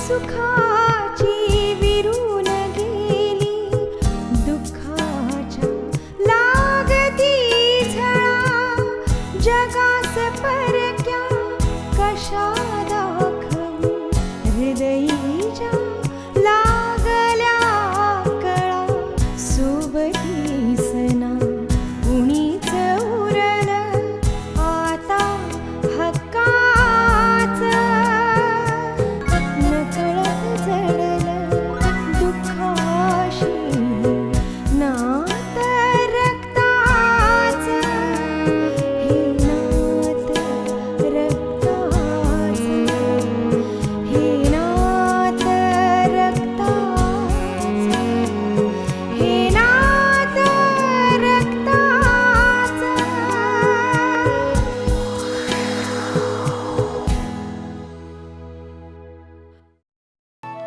सुखाची विरून गेली दुःखाच्या लागती झळा जगास परक्या कशा दाखवू हृदयीच्या लागल्या कळा सोबती सना कुणीच उरल आता हक्काच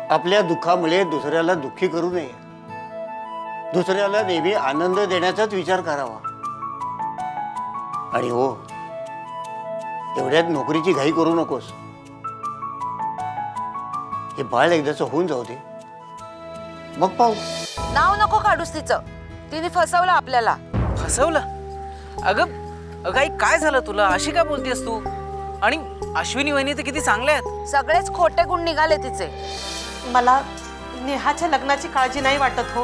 आपल्या दुःखामुळे दुसऱ्याला दुःखी करू नये. दुसऱ्याला नेहमी आनंद देण्याचाच विचार करावा. आणि हो, एवढ्यात नोकरीची घाई करू नकोस. हे बाळ एकदाच होऊन जाऊ दे, मग पाहू. नाव नको काढूस तिचं. तिने फसवलं आपल्याला. फसवलं? अगं आई, काय झालं तुला? अशी काय बोलतेस तू? आणि अश्विनी वहिनी तर किती चांगल्या आहेत. सगळेच खोटे गुण निघाले तिचे. मला नेहाच्या लग्नाची काळजी नाही वाटत हो.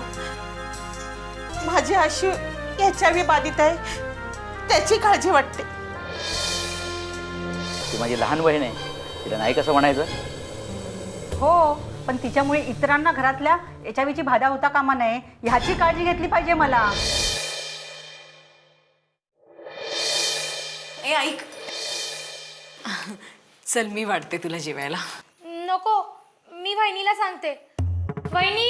माझी आशू HIV बाधित आहे, त्याची काळजी वाटते. ती माझी लहान बहीण आहे, तिला नाही कसं म्हणायचं? हो, पण तिच्यामुळे इतरांना घरातल्या HIVची बाधा होता कामा नये ह्याची काळजी घेतली पाहिजे मला. ए ऐक, चल मी वाढते तुला जेवायला. नको, मी वहिनीला सांगते. वहिनी,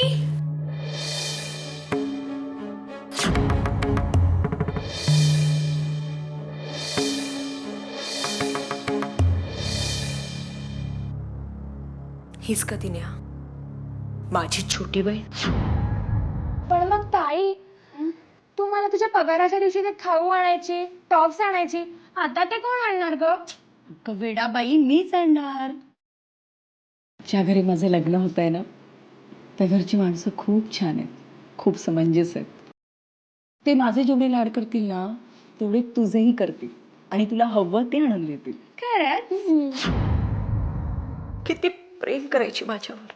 हीच का ती नेहा, माझी छोटी बहीण? पण मग ताई, तू मला तुझ्या पगाराच्या दिवशी ते खाऊ आणायची, टॉप्स आणायची, आता ते कोण आणणार ग? वेडाबाई मीच आणणार. ज्या घरी माझं लग्न होत आहे ना, त्या घरची माणसं खूप छान आहेत, खूप समंजस आहेत. ते माझे जेवढे लाड करतील ना, तेवढे तुझेही करतील आणि तुला हवं ते आणून देतील. खरंच? किती प्रेम करायची माझ्यावर.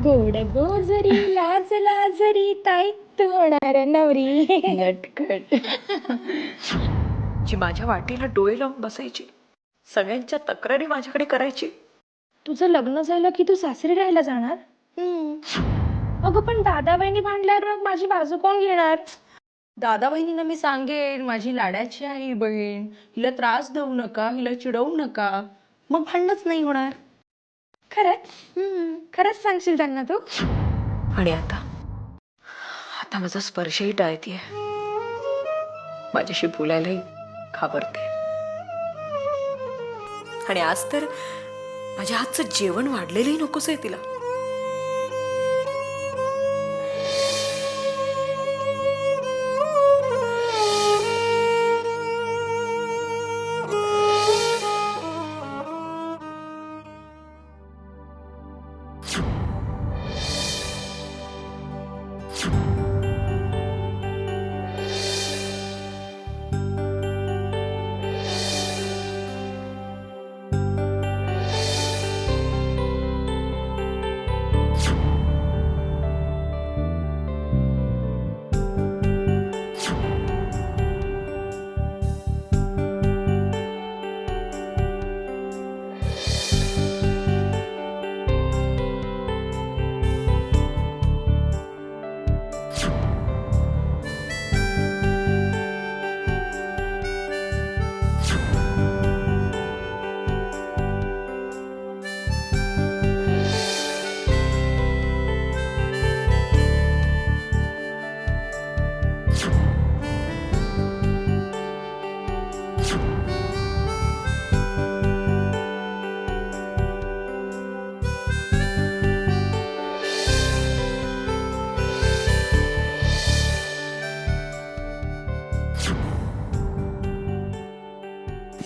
गोड गोजरी लाज लाजरी ताई तू होणार नवरी. नटखट. जी माझ्या वाटेला डोळे लावून बसायची, सगळ्यांच्या तक्रारी माझ्याकडे करायची. तुझं लग्न झालं की तू सासरी राहायला जाणार? अगं पण दादा बहिणी भांडल्यावर मग माझी बाजू कोण घेणार? दादा बहिणींना मी सांगेन, माझी लाडाची आई बहीण, हिला त्रास देऊ नका, हिला चिडवू नका, मग भांडणच नाही होणार. खरंच? खरंच सांगशील त्यांना तू? आणि आता आता माझा स्पर्शही टाळतीये, माझ्याशी बोलायलाही घाबरते. आणि आज तर माझ्या हातचं जेवण वाढलेलंही नकोस आहे तिला.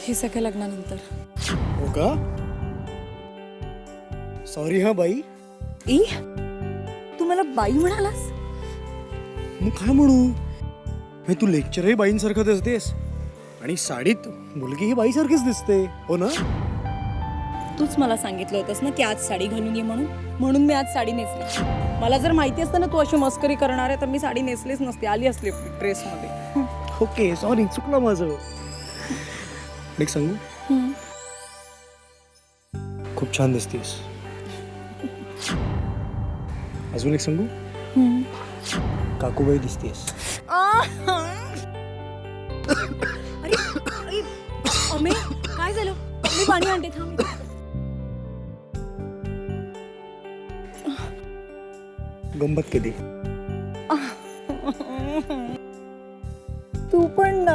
हे सगळं लग्नानंतर. हो का? सॉरी हा बाई. ई तू मला बाई म्हणालास? मग काय म्हणू? हे तू लेक्चरही बाईंसारखं दिसतेस आणि साडीत मुलगी ही बाईसारखीच दिसते, हो ना? तूच मला सांगितलं होतंस ना की आज साडी घालून ये म्हणून मी आज साडी नेसली. मला जर माहिती असतं ना तू अशी मस्करी करणार आहे तर मी साडी नेसलीच नसते, आली असली ड्रेसमध्ये. ओके सॉरी, चुकलं माझं. एक सांगू, खूप छान दिसतेस. अजून एक सांगू, काकूबाई दिसतेस. अरे अमे काय झालं? मी पाणी आणते थांब. गंमत कधी? तू पण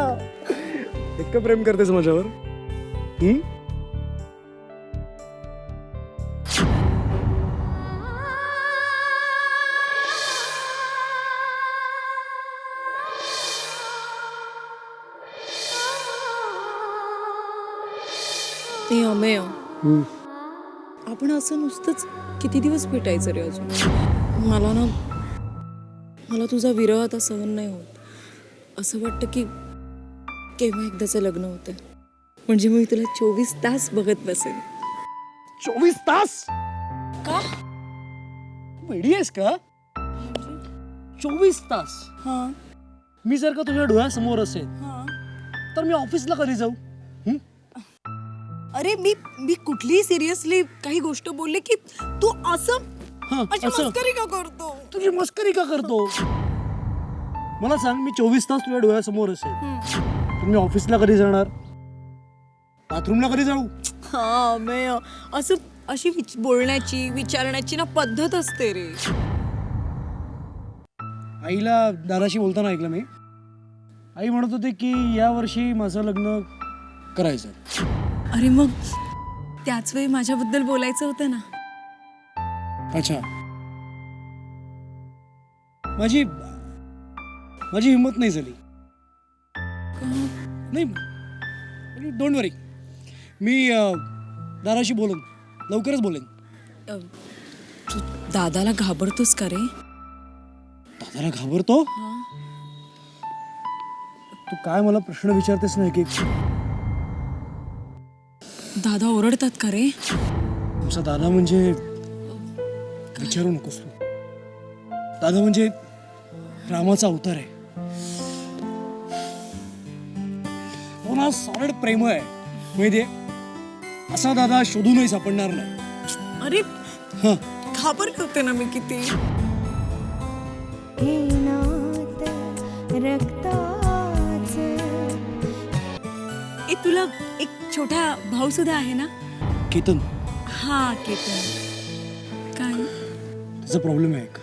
इतकं प्रेम करतेस माझ्यावर? ते अमेय, आपण असं नुसतंच किती दिवस भेटायचं रे अजून? मला तुझा विरह आता सहन नाही होत. असं वाटतं की केव्हा एकदाचं लग्न होतं म्हणजे मी तुला 24 तास बघत बसेन. 24 तास? का? वेडी आहेस का? 24 तास? हा मी जर का तुझ्या डोळ्यासमोर असेल हा. तर मी ऑफिसला कधी जाऊ? अरे मी कुठलीही सिरियसली काही गोष्ट बोलले की तू असं मस्करी का करतो? तुझी मस्करी का करतो? मला सांग, मी 24 तास तुझ्या डोळ्यासमोर असेल तर मी ऑफिसला कधी जाणार? बाथरूमला कधी जाऊ? हा मेय, असं अशी बोलण्याची विचारण्याची ना पद्धत असते रे. आईला दादाशी बोलताना ऐकलं मी. आई म्हणत होते की या वर्षी माझं लग्न करायचं. अरे मग त्याच वेळी माझ्याबद्दल बोलायचं होतं ना. अच्छा, माझी हिंमत नाही झाली. नाही, डोंट वरी, मी दादाशी बोलेन, लवकरच बोलेन. तू दादाला घाबरतोस का रे? दादाला घाबरतो? तू काय मला प्रश्न विचारतेस ना की दादा ओरडतात का रे? तुमचा दादा म्हणजे विचारू नकोस तू. दादा म्हणजे रामाचा अवतार आहे. तो ना सॉलिड प्रेम आहे, माहितीये? असा दादा शोधूनही सापडणार नाही. अरे घाबरले होते ना मी किती. हे नात रक्ताचं. ए तुला एक छोटा भाऊ सुद्धा आहे ना? केतन, हा केतन. काय त्याचा प्रॉब्लेम आहे एक.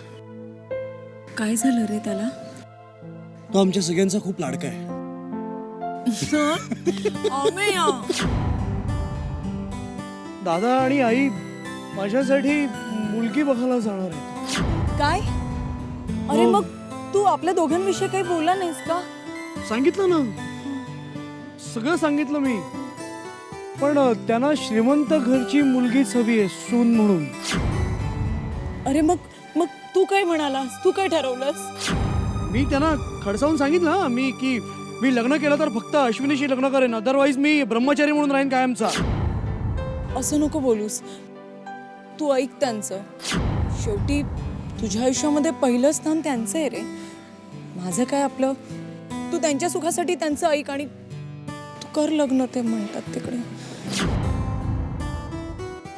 काय झालं रे त्याला? तो आमच्या सगळ्यांचा खूप लाडका आहे. दादा आणि आई माझ्यासाठी मुलगी बघायला जाणार आहे. काय? अरे मग तू आपल्या दोघांविषयी काही बोलला नाहीस का? सांगितलं ना, सगळं सांगितलं मी. पण त्यांना श्रीमंत घरची मुलगीच हवी आहे, सून म्हणून. अरे मग तू काय म्हणालास? तू काय ठरवलंस? मी त्यांना खडसावून सांगितलं मी की मी लग्न केलं तर फक्त अश्विनीशी लग्न करेन, अदरवाईज मी ब्रह्मचारी म्हणून राहीन कायमचा. असं नको बोलूस. तू ऐक त्यांचं. शेवटी तुझ्या आयुष्यामध्ये पहिलं स्थान त्यांचं आहे रे. माझं काय आपलं. तू त्यांच्या सुखासाठी त्यांचं ऐक आणि तू कर लग्न. ते म्हणतात तिकडे.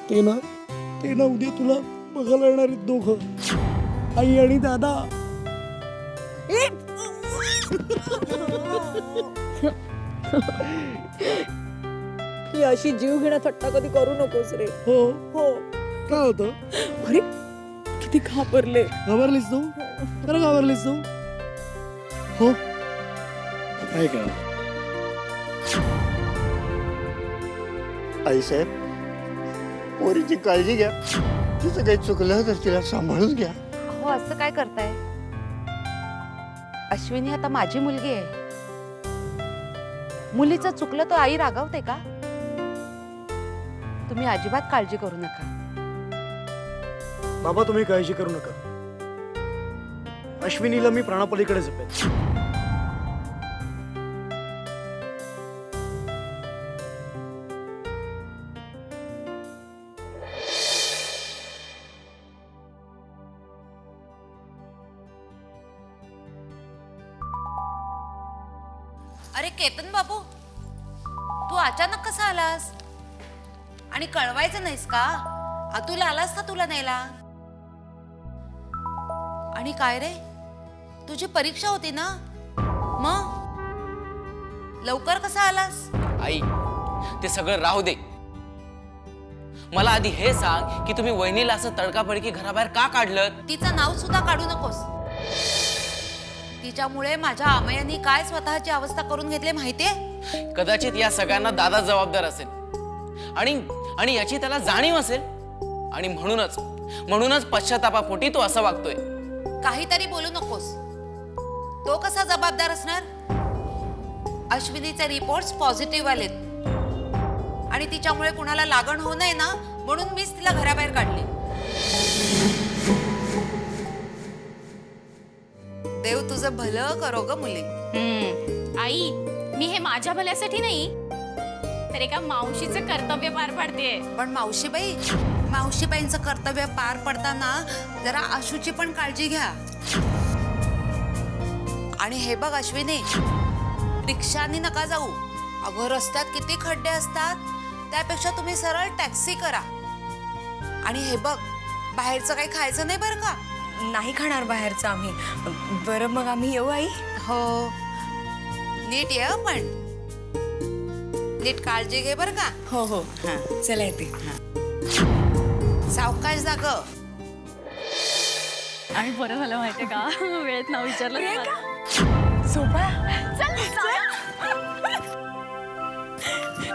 ते ना उद्या तुला बघायला येणार आहेत दोघं, आई आणि दादा. ही अशी जीव घेण्या थट्टा कधी करू नकोस रे. हो हो. काय होतं? अरे किती घाबरले. घाबरलीस तू? खरं घाबरलीस तू? हो काय का आईसाहेब, पोरीची काळजी घ्या. तिचं काही चुकलं तर तिला सांभाळून घ्या. हो, असं काय करताय? अश्विनी आता माझी मुलगी आहे. मुलीचं चुकलं तर आई रागावते का? तुम्ही अजिबात काळजी करू नका. बाबा तुम्ही काळजी करू नका. अश्विनीला मी प्राणापलीकडे जपेन. अरे केतन बाबू, तू अचानक कसा आलास? आणि कळवायचं नाहीस का? अतुल आलास ना तुला न्यायला. आणि काय रे, तुझी परीक्षा होती ना, मग लवकर कसा आलास? आई, ते सगळं राहू दे. मला आधी हे सांग की तुम्ही वहिनीला असं तडकाफडकी घराबाहेर का काढलं? तिचं नाव सुद्धा काढू नकोस. तिच्यामुळे माझ्या अमयानी काय स्वतःची अवस्था करून घेतली माहितीये? कदाचित या सगळ्यांना दादा जबाबदार असेल आणि याची त्याला जाणीव असेल आणि म्हणूनच पश्चातापापोटी तो असं वागतोय. काहीतरी बोलू नकोस. तो कसा जबाबदार असणार? अश्विनीचे रिपोर्ट्स पॉझिटिव्ह आलेत आणि तिच्यामुळे कुणाला लागण होऊ नये ना, म्हणून मीच तिला घराबाहेर काढली. देव तुझं भलं करो ग मुली. आई, मी हे माझ्या भल्यासाठी नाही तर एका मावशीचं कर्तव्य पार पाडतेय. पण मावशीबाईंचं कर्तव्य पार पडताना जरा आशूची पण काळजी घ्या. आणि हे बघ अश्विनी, रिक्षानी नका जाऊ. अगं रस्त्यात किती खड्डे असतात, त्यापेक्षा तुम्ही सरळ टॅक्सी करा. आणि हे बघ, बाहेरचं काही खायचं नाही बरं का? नाही खाणार बाहेरचं आम्ही. बरं मग आम्ही येऊ आई? हो, नीट ये पण नीट काळजी घे बरं का? हो हो, हां चला येते. सावकाश जा ग. आणि बरं झालं माहितीये का, वेळेत नाव विचारलं. सोपा चल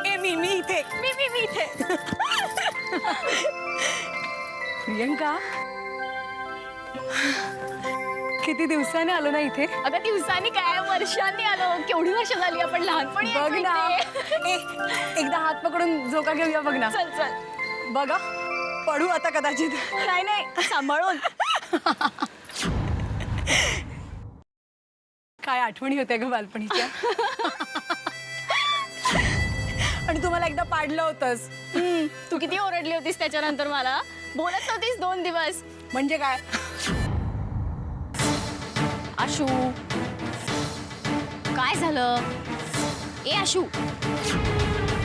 ए मी इथे. मी इथे. प्रियंका, किती दिवसाने आलो ना इथे. अगं दिवसांनी काय, वर्षांनी आलो. केवढी वर्ष झाली आपण लहानपणी बघ ना, एकमेकींचे. एकदा हात पकडून झोका घेऊया. बघ ना. चल चल. बघा, पडू आता कदाचित. नाही सांभाळून. काय आठवणी होत्या ग बालपणीच्या. आणि तुम्हाला एकदा पाडलं होतंस. तू किती ओरडली होतीस त्याच्यानंतर मला. बोलत नव्हतीस 2 दिवस. म्हणजे काय? आशू, काय झालं? ए आशू.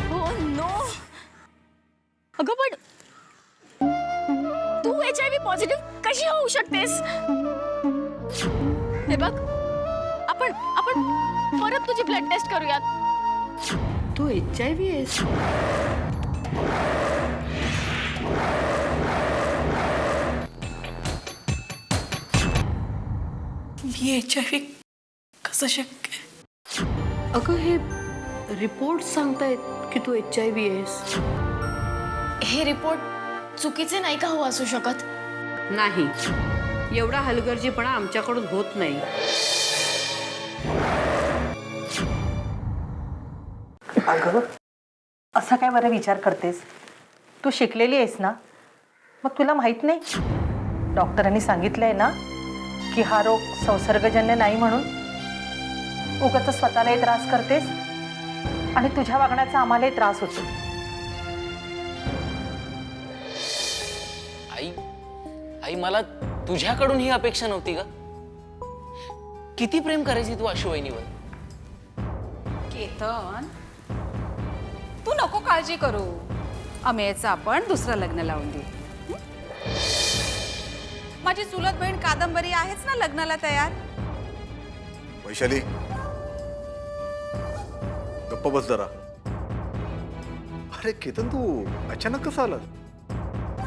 हो नो. अगं पण तू HIV पॉझिटिव्ह कशी होऊ शकतेस? हे बघ, आपण परत तुझी ब्लड टेस्ट करूयात. तू HIV आहेस? मी HIV कसं शक्य? अगं हे रिपोर्ट सांगतायत की तू HIV आहेस. हे रिपोर्ट चुकीचे नाही का हो असू शकत? नाही, एवढा हलगर्जीपणा आमच्याकडून होत नाही. अगं असा काय बरं विचार करतेस? तू शिकलेली आहेस ना, मग तुला माहित नाही? डॉक्टरांनी सांगितलंय ना की हा रोग संसर्गजन्य नाही म्हणून. उगाच स्वतःलाही त्रास करतेस आणि तुझ्या वागण्याचा आम्हालाही त्रास होतो. आई, मला तुझ्याकडून ही अपेक्षा नव्हती ग. किती प्रेम करायची तू आशू वहिनीवर. केतन, तू नको काळजी करू. अमेयचं आपण दुसरं लग्न लावून देऊ. माझी चुलत बहीण कादंबरी आहेच ना लग्नाला तयार. वैशाली, गप्प बस जरा. अरे केतन, तू अचानक कसं आलास?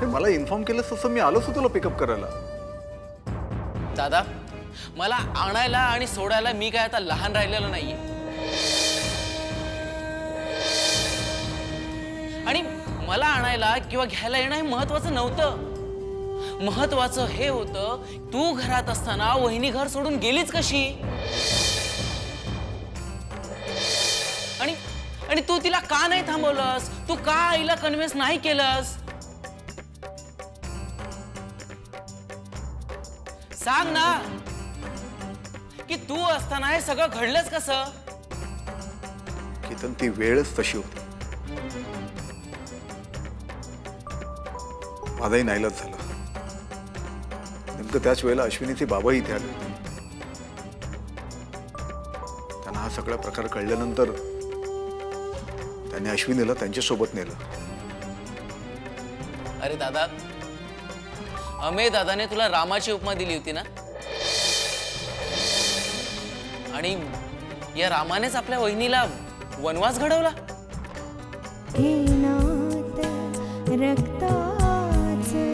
मला इन्फॉर्म केलंस तसं मी आलोच तुला पिकअप करायला. दादा, मला आणायला आणि सोडायला मी काय आता लहान राहिलेलो नाहीये. आणि मला आणायला किंवा घ्यायला येणं हे महत्वाचं नव्हतं. महत्वाचं हे होतं, तू घरात असताना वहिनी घर सोडून गेलीच कशी. आणि आणि तू तिला का नाही थांबवलंस? तू का आईला कन्व्हिन्स नाही केलंस? सांग ना की तू असताना हे सगळं घडलंच कसं? केतन ती वेळच तशी होती. माझाही नाईलाज झाला. नेमकं त्याच वेळेला अश्विनीचे बाबाही इथे आले होते. त्यांना हा सगळा प्रकार कळल्यानंतर त्यांनी अश्विनीला त्यांच्यासोबत नेलं. अरे दादा, अमेय दादाने तुला रामाची उपमा दिली होती ना, आणि या रामानेच आपल्या वहिनीला वनवास घडवला. हे नात रक्ताचं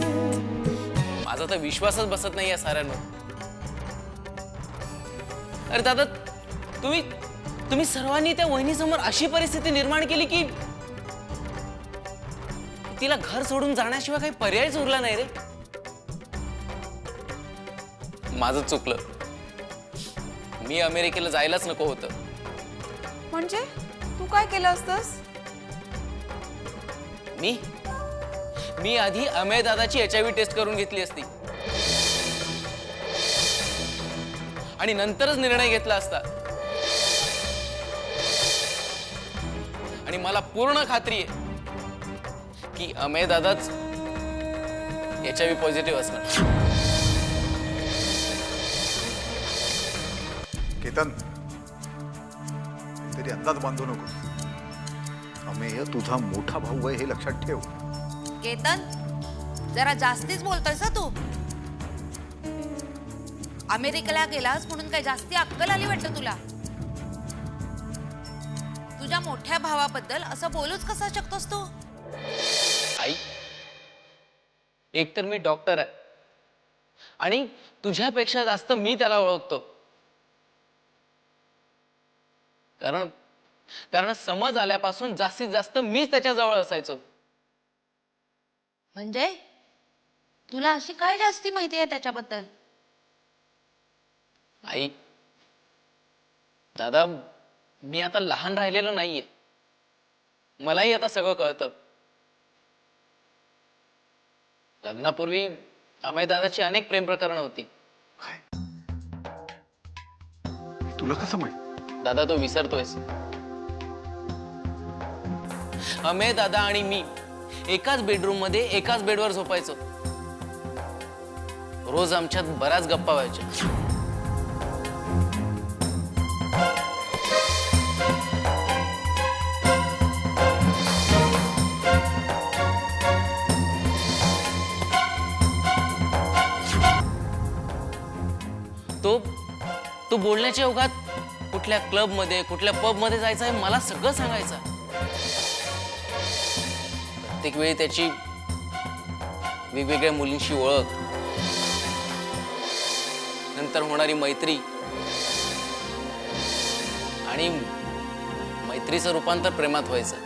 माझा तर विश्वासच बसत नाही या साऱ्यांवर. अरे दादा, तुम्ही सर्वांनी त्या वहिनीसमोर अशी परिस्थिती निर्माण केली की तिला घर सोडून जाण्याशिवाय काही पर्यायच उरला नाही रे. माझं चुकलं. मी अमेरिकेला जायलाच नको होतं. म्हणजे तू काय केलं असतंस? मी आधी अमेय दादाची HIV टेस्ट करून घेतली असती आणि नंतरच निर्णय घेतला असता. आणि मला पूर्ण खात्री आहे की अमेय दादाच HIV पॉझिटिव्ह असणार. केतन, तरी अंदाज बांधू नको. अमेय तुझा मोठा भाऊ आहे हे लक्षात ठेव. केतन, जरा जास्तीच बोलतोयस हं तू. अमेरिकेला गेलास म्हणून काय जास्ती अक्कल आली वाटतं तुला? तुझ्या मोठ्या भावाबद्दल असं बोलूच कसा शकतोस तू? आई, एक तर मी डॉक्टर आहे आणि तुझ्यापेक्षा जास्त मी त्याला ओळखतो. कारण समज आल्यापासून जास्तीत जास्त मीच त्याच्या जवळ असायचो. म्हणजे तुला अशी काय जास्ती माहिती आहे त्याच्याबद्दल? आई, दादा, मी आता लहान राहिलेलो नाहीये. मलाही आता सगळं कळतं. लग्नापूर्वी अमेय दादाची अनेक प्रेम प्रकरणं होती. तुला कसं माहित? दादा, तो विसरतोयस. अमेय दादा आणि मी एकाच बेडरूम मध्ये एकाच बेडवर झोपायचो. रोज आमच्यात बऱ्याच गप्पा व्हायच्या. तो बोलण्याच्या ओघात कुठल्या क्लब मध्ये कुठल्या पब मध्ये जायचं आहे मला सगळं सांगायचं. प्रत्येक वेळी त्याची वेगवेगळ्या मुलींशी ओळख, नंतर होणारी मैत्री आणि मैत्रीचं रूपांतर प्रेमात व्हायचं.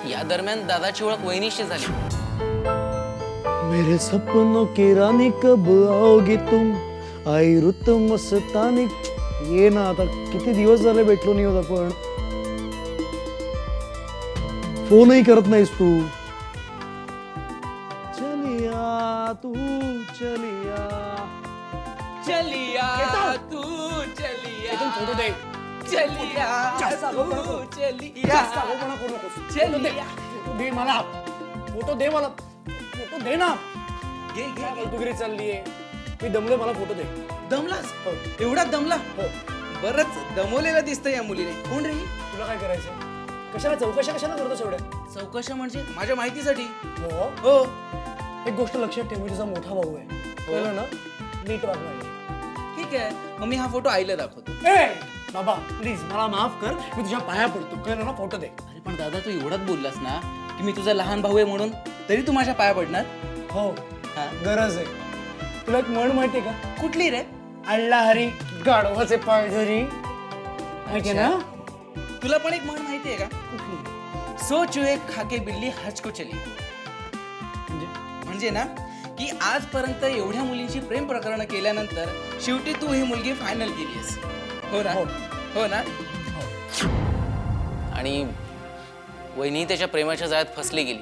या दरम्यान दादाची ओळख वहिनीशी झाली. मेरे सपनों की रानी कब आओगे तुम, आई रुत मस्तानी. ये ना, आता किती दिवस झाले भेटलो नाही होत आपण. फोनही करत नाहीस तू. चलिया तू चलिया चलिया तू चलिया फोटो दे. चलिया जास्त आगाऊपणा तू करू. चलिया जास्त आगाऊपणा करू नकोस. फोटो दे. फोटो दे मला. फोटो दे मला. फोटो दे ना. घे घे. फालतूगिरी चाललीये. मी दमले, मला फोटो दे. दमलास? एवढा दमला? हो. बरंच दमवलेलं दिसतं या मुलीने. कोण रे? तुला काय करायचं? कशाला चौकशा करतोस एवढ्या? चौकशा म्हणजे माझ्या माहितीसाठी. हो हो. एक गोष्ट लक्षात ठेव, मी तुझा मोठा भाऊ आहे. कळलं ना? नीट वागणार. ठीक आहे, मग मी हा फोटो आईला दाखवतो. ए बाबा, प्लीज मला माफ कर, मी तुझ्या पाया पडतो. कळलं ना? फोटो दे. अरे पण दादा, तू एवढाच बोललास ना की मी तुझा लहान भाऊ आहे म्हणून, तरी तू माझ्या पाया पडणार? हो, हा. गरज आहे. तुला एक म्हण माहितीये का? कुठली रे? अल्ला हरी गाढवाचे पाय धरी. माहितीये ना? तुला पण एक म्हण माहितीये का? कुठली? सो चुहे खाके बिल्ली हज को चली. म्हणजे ना की आजपर्यंत एवढ्या मुलींची प्रेम प्रकरण केल्यानंतर शेवटी तू ही मुलगी फायनल केलीस. हो ना? हो. हो ना आणि वहिनी त्याच्या प्रेमाच्या जाळ्यात फसली गेली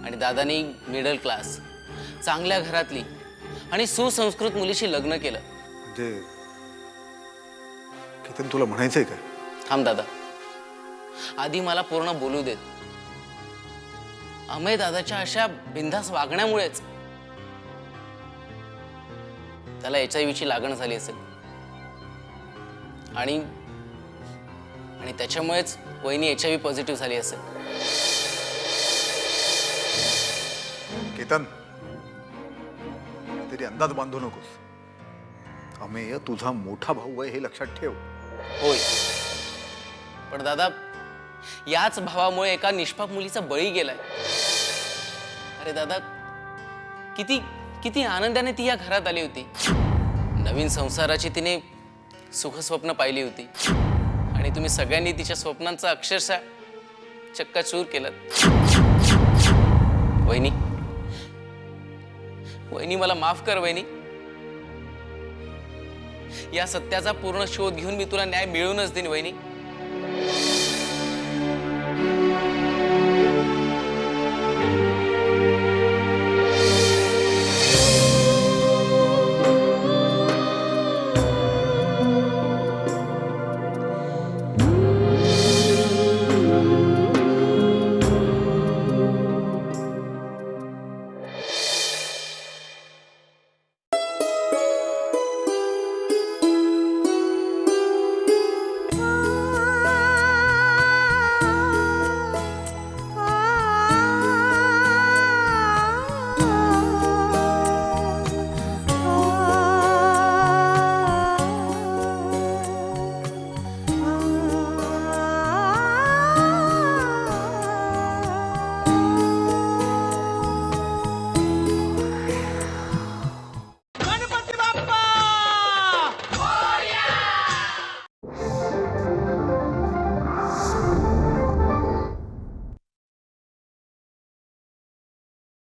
आणि दादानी मिडल क्लास चांगल्या घरातली आणि सुसंस्कृत मुलीशी लग्न केलं. म्हणजे केतन तुला म्हणायचंय काय? थांब दादा, आधी मला पूर्ण बोलू देत. अमय दादाच्या अशा बिनधास्त वागण्यामुळेच त्याला HIV ची लागण झाली असेल आणि त्याच्यामुळेच वहिनी HIV पॉझिटिव्ह झाली असेल. केतन तरी अंदाज बांधू नकोस. अमेय तुझा मोठा भाऊ आहे हे लक्षात ठेव. होय, पण दादा याच भावामुळे एका निष्पाप मुलीचा बळी गेलाय. अरे दादा, किती किती आनंदाने ती या घरात आली होती. नवीन संसाराची तिने सुखस्वप्न पाहिली होती आणि तुम्ही सगळ्यांनी तिच्या स्वप्नांचा अक्षरशः चक्काचूर केलं. वहिनी, वहिनी मला माफ कर वहिनी. या सत्याचा पूर्ण शोध घेऊन मी तुला न्याय मिळवूनच देईन वहिनी.